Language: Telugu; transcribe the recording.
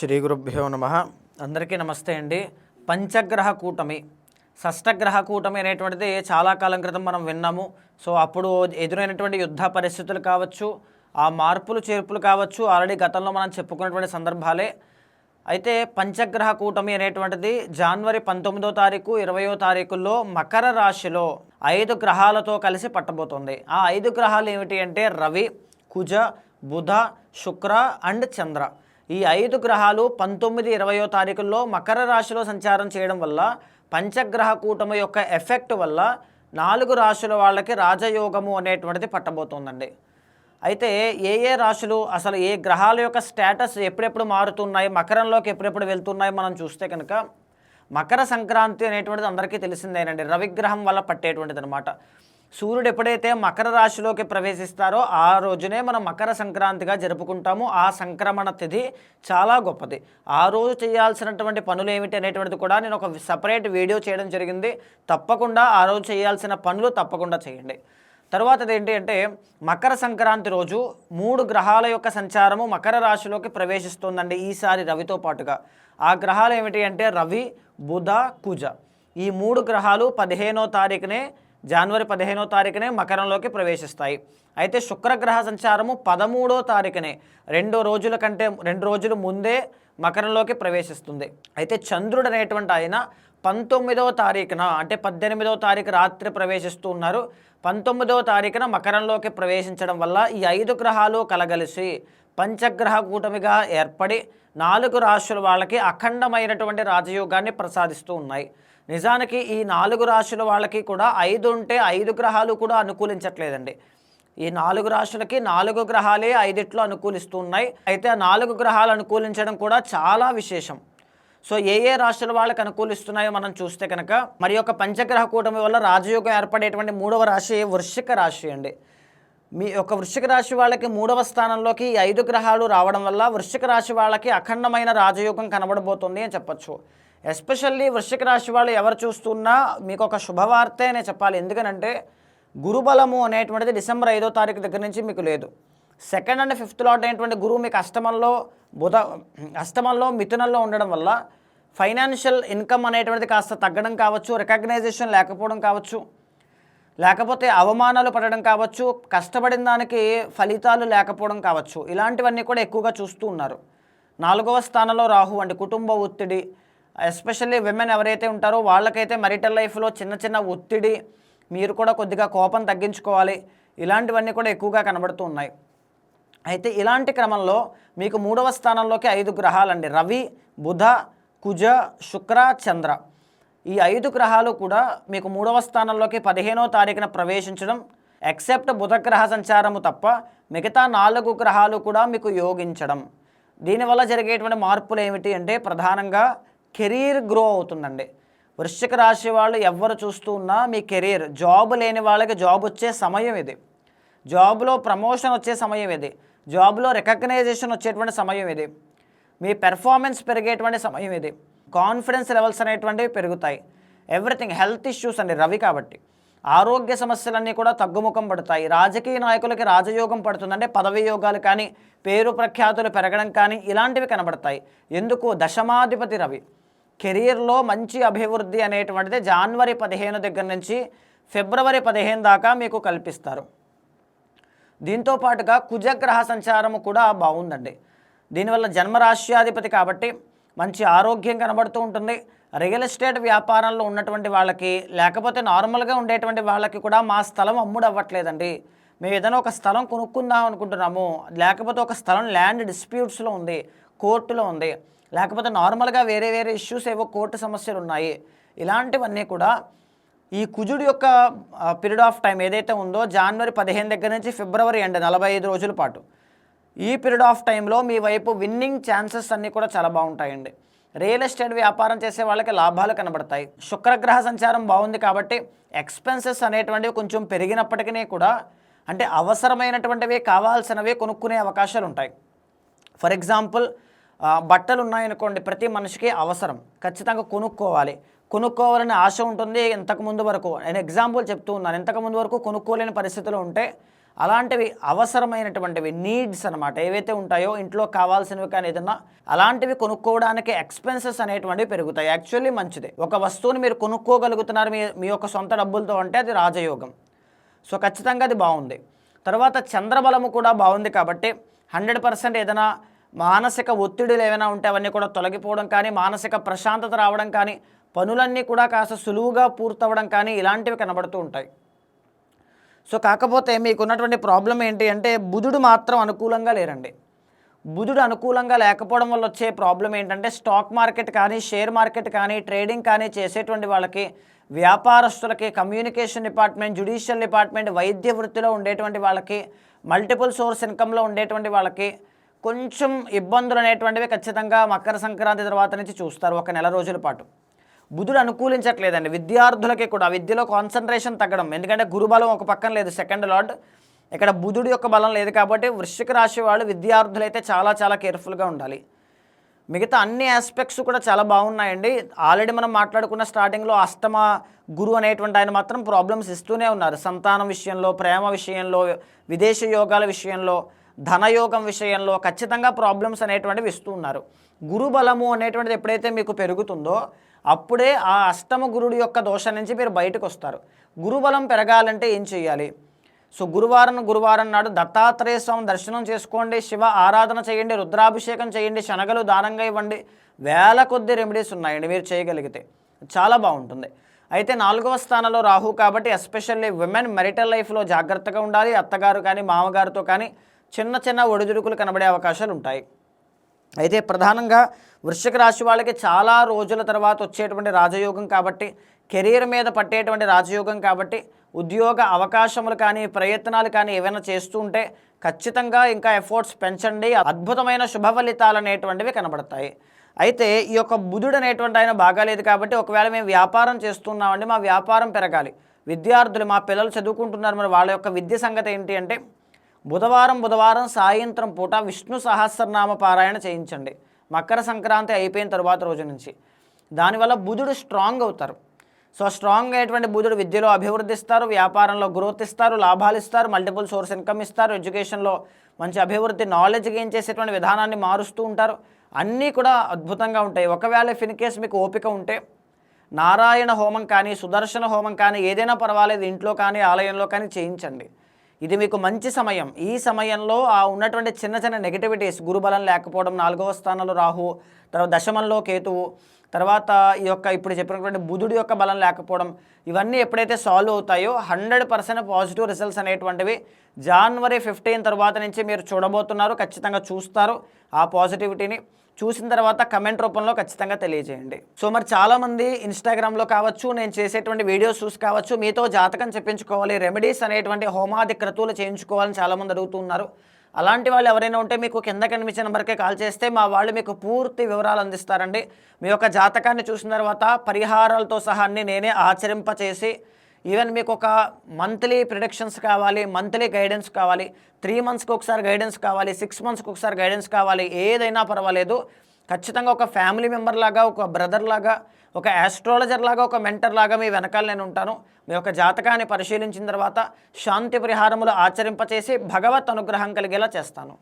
శ్రీ గురుభ్యో నమ. అందరికీ నమస్తే అండి. పంచగ్రహ కూటమి, షష్టగ్రహ కూటమి అనేటువంటిది చాలా కాలం క్రితం మనం విన్నాము. సో అప్పుడు ఎదురైనటువంటి యుద్ధ పరిస్థితులు కావచ్చు, ఆ మార్పులు చేర్పులు కావచ్చు, ఆల్రెడీ గతంలో మనం చెప్పుకున్నటువంటి సందర్భాలే. అయితే పంచగ్రహ కూటమి అనేటువంటిది జనవరి 19వ తారీఖు 20వ తారీఖుల్లో మకర రాశిలో 5 గ్రహాలతో కలిసి పట్టబోతుంది. ఆ 5 గ్రహాలు ఏమిటి అంటే రవి, కుజ, బుధ, శుక్ర అండ్ చంద్ర. ఈ 5 గ్రహాలు 19, 20వ తారీఖుల్లో మకర రాశిలో సంచారం చేయడం వల్ల పంచగ్రహ కూటమి యొక్క ఎఫెక్ట్ వల్ల 4 రాశుల వాళ్ళకి రాజయోగము అనేటువంటిది పట్టబోతోందండి. అయితే ఏ రాశులు, అసలు ఏ గ్రహాల యొక్క స్టేటస్ ఎప్పుడెప్పుడు మారుతున్నాయి, మకరంలోకి ఎప్పుడెప్పుడు వెళ్తున్నాయి మనం చూస్తే కనుక మకర సంక్రాంతి అనేటువంటిది అందరికీ తెలిసిందేనండి. రవిగ్రహం వల్ల పట్టేటువంటిది అనమాట. సూర్యుడు ఎప్పుడైతే మకర రాశిలోకి ప్రవేశిస్తారో ఆ రోజునే మనం మకర సంక్రాంతిగా జరుపుకుంటాము. ఆ సంక్రమణ తిథి చాలా గొప్పది. ఆ రోజు చేయాల్సినటువంటి పనులు ఏమిటి అనేటువంటిది కూడా నేను ఒక సపరేట్ వీడియో చేయడం జరిగింది. తప్పకుండా ఆ రోజు చేయాల్సిన పనులు తప్పకుండా చేయండి. తర్వాతది ఏంటి అంటే మకర సంక్రాంతి రోజు 3 గ్రహాల యొక్క సంచారము మకర రాశిలోకి ప్రవేశిస్తుందండి ఈసారి రవితో పాటుగా. ఆ గ్రహాలు ఏమిటి అంటే రవి, బుధ, కుజ. ఈ 3 గ్రహాలు 15వ తారీఖునే, జనవరి 15వ తారీఖునే మకరంలోకి ప్రవేశిస్తాయి. అయితే శుక్రగ్రహ సంచారము 13వ తారీఖునే, 2 రోజుల ముందే మకరంలోకి ప్రవేశిస్తుంది. అయితే చంద్రుడు అనేటువంటి ఆయన 19వ తారీఖున, అంటే 18వ తారీఖు రాత్రి ప్రవేశిస్తూ ఉన్నారు. 19వ తారీఖున మకరంలోకి ప్రవేశించడం వల్ల ఈ 5 గ్రహాలు కలగలిసి పంచగ్రహ కూటమిగా ఏర్పడి 4 రాశుల వాళ్ళకి అఖండమైనటువంటి రాజయోగాన్ని ప్రసాదిస్తూ ఉన్నాయి. నిజానికి ఈ 4 రాశుల వాళ్ళకి కూడా 5 ఉంటే 5 గ్రహాలు కూడా అనుకూలించట్లేదండి. ఈ 4 రాశులకి 4 గ్రహాలే 5 అనుకూలిస్తూ ఉన్నాయి. అయితే ఆ 4 గ్రహాలు అనుకూలించడం కూడా చాలా విశేషం. సో ఏ రాశుల వాళ్ళకి అనుకూలిస్తున్నాయో మనం చూస్తే కనుక మరి యొక్క పంచగ్రహ కూటమి వల్ల రాజయోగం ఏర్పడేటువంటి 3వ రాశి వృశ్చిక రాశి అండి. మీ యొక్క వృశ్చిక రాశి వాళ్ళకి 3వ స్థానంలోకి 5 గ్రహాలు రావడం వల్ల వృశ్చిక రాశి వాళ్ళకి అఖండమైన రాజయోగం కనబడబోతుంది అని చెప్పచ్చు. ఎస్పెషల్లీ వృశ్చిక రాశి వాళ్ళు ఎవరు చూస్తున్నా మీకు ఒక శుభవార్తే అనే చెప్పాలి. ఎందుకనంటే గురుబలము అనేటువంటిది డిసెంబర్ 5వ తారీఖు దగ్గర నుంచి మీకు లేదు. 2nd and 5th లాట్ అయినటువంటి గురువు మీకు అష్టమంలో మిథునంలో ఉండడం వల్ల ఫైనాన్షియల్ ఇన్కమ్ అనేటువంటిది కాస్త తగ్గడం కావచ్చు, రికగ్నైజేషన్ లేకపోవడం కావచ్చు, లేకపోతే అవమానాలు పడడం కావచ్చు, కష్టపడిన దానికి ఫలితాలు లేకపోవడం కావచ్చు. ఇలాంటివన్నీ కూడా ఎక్కువగా చూస్తూ ఉన్నారు. 4వ స్థానంలో రాహు అండి, కుటుంబ ఒత్తిడి, ఎస్పెషల్లీ విమెన్ ఎవరైతే ఉంటారో వాళ్ళకైతే marital లైఫ్లో చిన్న ఒత్తిడి, మీరు కూడా కొద్దిగా కోపం తగ్గించుకోవాలి, ఇలాంటివన్నీ కూడా ఎక్కువగా కనబడుతూ ఉన్నాయి. అయితే ఇలాంటి క్రమంలో మీకు 3వ స్థానంలోకి 5 గ్రహాలండి, రవి, బుధ, కుజ, శుక్ర, చంద్ర. ఈ 5 గ్రహాలు కూడా మీకు 3వ స్థానంలోకి 15వ తారీఖున ప్రవేశించడం, ఎక్సెప్ట్ బుధ గ్రహ సంచారము తప్ప మిగతా 4 గ్రహాలు కూడా మీకు యోగించడం. దీనివల్ల జరిగేటువంటి మార్పులు ఏమిటి అంటే ప్రధానంగా కెరీర్ గ్రో అవుతుందండి. వృశ్చిక రాశి వాళ్ళు ఎవరు చూస్తూ ఉన్నా మీ కెరీర్, జాబ్ లేని వాళ్ళకి జాబ్ వచ్చే సమయం ఇది, జాబ్లో ప్రమోషన్ వచ్చే సమయం ఇది, జాబ్లో రికగ్నైజేషన్ వచ్చేటువంటి సమయం ఇది, మీ పెర్ఫార్మెన్స్ పెరిగేటువంటి సమయం ఇది, కాన్ఫిడెన్స్ లెవెల్స్ అనేటువంటివి పెరుగుతాయి. ఎవ్రీథింగ్ హెల్త్ ఇష్యూస్ అండి రవి కాబట్టి ఆరోగ్య సమస్యలన్నీ కూడా తగ్గుముఖం పడతాయి. రాజకీయ నాయకులకి రాజయోగం పడుతుంది, అంటే పదవి యోగాలు కానీ, పేరు ప్రఖ్యాతులు పెరగడం కానీ ఇలాంటివి కనబడతాయి. ఎందుకు? దశమాధిపతి రవి. కెరీర్లో మంచి అభివృద్ధి అనేటువంటిది జనవరి 15 దగ్గర నుంచి ఫిబ్రవరి 15 దాకా మీకు కల్పిస్తారు. దీంతో పాటుగా కుజగ్రహ సంచారము కూడా బాగుందండి. దీనివల్ల జన్మరాశ్యాధిపతి కాబట్టి మంచి ఆరోగ్యం కనబడుతూ ఉంటుంది. రియల్ ఎస్టేట్ వ్యాపారంలో ఉన్నటువంటి వాళ్ళకి, లేకపోతే నార్మల్గా ఉండేటువంటి వాళ్ళకి కూడా మా స్థలం అమ్ముడు అవ్వట్లేదండి, మేము ఏదైనా ఒక స్థలం కొనుక్కుందాం అనుకుంటున్నాము, లేకపోతే ఒక స్థలం ల్యాండ్ డిస్ప్యూట్స్లో ఉంది, కోర్టులో ఉంది, లేకపోతే నార్మల్గా వేరే ఇష్యూస్ ఏవో కోర్టు సమస్యలు ఉన్నాయి, ఇలాంటివన్నీ కూడా ఈ కుజుడు యొక్క పీరియడ్ ఆఫ్ టైం ఏదైతే ఉందో జనవరి 15 దగ్గర నుంచి ఫిబ్రవరి ఎండ్ 45 రోజుల పాటు, ఈ పీరియడ్ ఆఫ్ టైంలో మీ వైపు విన్నింగ్ ఛాన్సెస్ అన్నీ కూడా చాలా బాగుంటాయండి. రియల్ ఎస్టేట్ వ్యాపారం చేసే వాళ్ళకి లాభాలు కనబడతాయి. శుక్రగ్రహ సంచారం బాగుంది కాబట్టి ఎక్స్పెన్సెస్ అనేటువంటివి కొంచెం పెరిగినప్పటికీ కూడా, అంటే అవసరమైనటువంటివి కావాల్సినవి కొనుక్కునే అవకాశాలు ఉంటాయి. ఫర్ ఎగ్జాంపుల్ బట్టలు ఉన్నాయనుకోండి, ప్రతి మనిషికి అవసరం, ఖచ్చితంగా కొనుక్కోవాలని ఆశ ఉంటుంది. ఇంతకుముందు వరకు నేను ఎగ్జాంపుల్ చెప్తూ ఉన్నాను, ఇంతకుముందు వరకు కొనుక్కోలేని పరిస్థితులు ఉంటే అలాంటివి అవసరమైనటువంటివి నీడ్స్ అనమాట ఏవైతే ఉంటాయో ఇంట్లో కావాల్సినవి కానీ ఏదన్నా అలాంటివి కొనుక్కోవడానికి ఎక్స్పెన్సెస్ అనేటువంటివి పెరుగుతాయి. యాక్చువల్లీ మంచిదే. ఒక వస్తువుని మీరు కొనుక్కోగలుగుతున్నారు మీ యొక్క సొంత డబ్బులతో అంటే అది రాజయోగం. సో ఖచ్చితంగా అది బాగుంది. తర్వాత చంద్రబలము కూడా బాగుంది కాబట్టి 100% ఏదైనా మానసిక ఒత్తిడులు ఏమైనా ఉంటే అవన్నీ కూడా తొలగిపోవడం కానీ, మానసిక ప్రశాంతత రావడం కానీ, పనులన్నీ కూడా కాస్త సులువుగా పూర్తవడం కానీ ఇలాంటివి కనబడుతూ ఉంటాయి. సో కాకపోతే మీకున్నటువంటి ప్రాబ్లం ఏంటి అంటే బుధుడు మాత్రం అనుకూలంగా లేరండి. బుధుడు అనుకూలంగా లేకపోవడం వల్ల వచ్చే ప్రాబ్లం ఏంటంటే స్టాక్ మార్కెట్ కానీ, షేర్ మార్కెట్ కానీ, ట్రేడింగ్ కానీ చేసేటువంటి వాళ్ళకి, వ్యాపారస్తులకి, కమ్యూనికేషన్ డిపార్ట్మెంట్, జ్యుడిషియల్ డిపార్ట్మెంట్, వైద్య వృత్తిలో ఉండేటువంటి వాళ్ళకి, మల్టిపుల్ సోర్స్ ఇన్కంలో ఉండేటువంటి వాళ్ళకి కొంచెం ఇబ్బందులు అనేటువంటివి ఖచ్చితంగా మకర సంక్రాంతి తర్వాత నుంచి చూస్తారు. ఒక నెల రోజుల పాటు బుధుడు అనుకూలించట్లేదండి. విద్యార్థులకి కూడా విద్యలో కాన్సన్ట్రేషన్ తగ్గడం, ఎందుకంటే గురుబలం ఒక పక్కన లేదు, సెకండ్ లార్డ్. ఇక్కడ బుధుడి యొక్క బలం లేదు కాబట్టి వృశ్చిక రాశి వాళ్ళు విద్యార్థులైతే చాలా చాలా కేర్ఫుల్గా ఉండాలి. మిగతా అన్ని ఆస్పెక్ట్స్ కూడా చాలా బాగున్నాయండి. ఆల్రెడీ మనం మాట్లాడుకున్న స్టార్టింగ్లో అష్టమ గురు అనేటువంటి ఆయన మాత్రం ప్రాబ్లమ్స్ ఇస్తూనే ఉన్నారు. సంతానం విషయంలో, ప్రేమ విషయంలో, విదేశ యోగాల విషయంలో, ధనయోగం విషయంలో ఖచ్చితంగా ప్రాబ్లమ్స్ అనేటువంటివి ఇస్తూ ఉన్నారు. గురుబలము అనేటువంటిది ఎప్పుడైతే మీకు పెరుగుతుందో అప్పుడే ఆ అష్టమ గురుడి యొక్క దోషం నుంచి మీరు బయటకు వస్తారు. గురుబలం పెరగాలంటే ఏం చేయాలి? సో గురువారం నాడు దత్తాత్రేయ స్వామి దర్శనం చేసుకోండి, శివ ఆరాధన చేయండి, రుద్రాభిషేకం చేయండి, శనగలు దానంగా ఇవ్వండి. వేల కొద్ది రెమెడీస్ ఉన్నాయండి మీరు చేయగలిగితే, చాలా బాగుంటుంది. అయితే 4వ స్థానంలో రాహు కాబట్టి ఎస్పెషల్లీ విమెన్ మెరిటల్ లైఫ్లో జాగ్రత్తగా ఉండాలి. అత్తగారు కానీ మామగారితో కానీ చిన్న చిన్న ఒడిదుడుకులు కనబడే అవకాశాలు ఉంటాయి. అయితే ప్రధానంగా వృశ్చిక రాశి వాళ్ళకి చాలా రోజుల తర్వాత వచ్చేటువంటి రాజయోగం కాబట్టి, కెరీర్ మీద పట్టేటువంటి రాజయోగం కాబట్టి, ఉద్యోగ అవకాశములు కానీ, ప్రయత్నాలు కానీ ఏవైనా చేస్తూ ఉంటే ఖచ్చితంగా ఇంకా ఎఫర్ట్స్ పెంచండి. అద్భుతమైన శుభ ఫలితాలు అనేటువంటివి కనబడతాయి. అయితే ఈ యొక్క బుధుడు అనేటువంటి ఆయన బాగాలేదు కాబట్టి ఒకవేళ మేము వ్యాపారం చేస్తున్నామండి, మా వ్యాపారం పెరగాలి, విద్యార్థులు మా పిల్లలు చదువుకుంటున్నారు, మరి వాళ్ళ యొక్క విద్య సంగతి ఏంటి అంటే బుధవారం సాయంత్రం పూట విష్ణు సహస్రనామ పారాయణ చేయించండి మకర సంక్రాంతి అయిపోయిన తర్వాత రోజు నుంచి. దానివల్ల బుధుడు స్ట్రాంగ్ అవుతారు. సో స్ట్రాంగ్ అయ్యేటువంటి బుధుడు విద్యలో అభివృద్ధి ఇస్తారు, వ్యాపారంలో గ్రోత్ ఇస్తారు, లాభాలు ఇస్తారు, మల్టిపుల్ సోర్స్ ఇన్కమ్ ఇస్తారు, ఎడ్యుకేషన్లో మంచి అభివృద్ధి, నాలెడ్జ్ గెయిన్ చేసేటువంటి విధానాన్ని మారుస్తూ ఉంటారు. అన్నీ కూడా అద్భుతంగా ఉంటాయి. ఒకవేళ ఇన్ కేస్ మీకు ఓపిక ఉంటే నారాయణ హోమం కానీ, సుదర్శన హోమం కానీ ఏదైనా పర్వాలేదు, ఇంట్లో కానీ ఆలయంలో కానీ చేయించండి. ఇది మీకు మంచి సమయం. ఈ సమయంలో ఉన్నటువంటి చిన్న చిన్న నెగిటివిటీస్, గురుబలం లేకపోవడం, 4వ స్థానంలో రాహు, తర్వాత దశమంలో కేతువు, తర్వాత ఈ యొక్క ఇప్పుడు చెప్పినటువంటి బుధుడి యొక్క బలం లేకపోవడం, ఇవన్నీ ఎప్పుడైతే సాల్వ్ అవుతాయో 100% పాజిటివ్ రిజల్ట్స్ అనేటువంటివి January 15 తర్వాత నుంచి మీరు చూడబోతున్నారు. ఖచ్చితంగా చూస్తారు. ఆ పాజిటివిటీని చూసిన తర్వాత కమెంట్ రూపంలో ఖచ్చితంగా తెలియజేయండి. సో మరి చాలామంది ఇన్స్టాగ్రామ్లో కావచ్చు, నేను చేసేటువంటి వీడియోస్ చూసి కావచ్చు, మీతో జాతకం చెప్పించుకోవాలి, రెమెడీస్ అనేటువంటి హోమాది క్రతువులు చేయించుకోవాలని చాలామంది అడుగుతున్నారు. అలాంటి వాళ్ళు ఎవరైనా ఉంటే మీకు కింద కనిపించిన నెంబర్కే కాల్ చేస్తే మా వాళ్ళు మీకు పూర్తి వివరాలు అందిస్తారండి. మీ యొక్క జాతకాన్ని చూసిన తర్వాత పరిహారాలతో సహా అన్నీ నేనే ఆచరింపచేసి, ఈవెన్ మీకు ఒక మంత్లీ ప్రిడిక్షన్స్ కావాలి, మంత్లీ గైడెన్స్ కావాలి, 3 మంత్స్కి ఒకసారి గైడెన్స్ కావాలి, 6 మంత్స్కి ఒకసారి గైడెన్స్ కావాలి, ఏదైనా పర్వాలేదు. ఖచ్చితంగా ఒక ఫ్యామిలీ మెంబర్ లాగా, ఒక బ్రదర్ లాగా, ఒక ఆస్ట్రాలజర్ లాగా, ఒక మెంటర్ లాగా మీ వెనకాల నేను ఉంటాను. మీ యొక్క జాతకాన్ని పరిశీలించిన తర్వాత శాంతి పరిహారములు ఆచరింపచేసి భగవత్ అనుగ్రహం కలిగేలా చేస్తాను.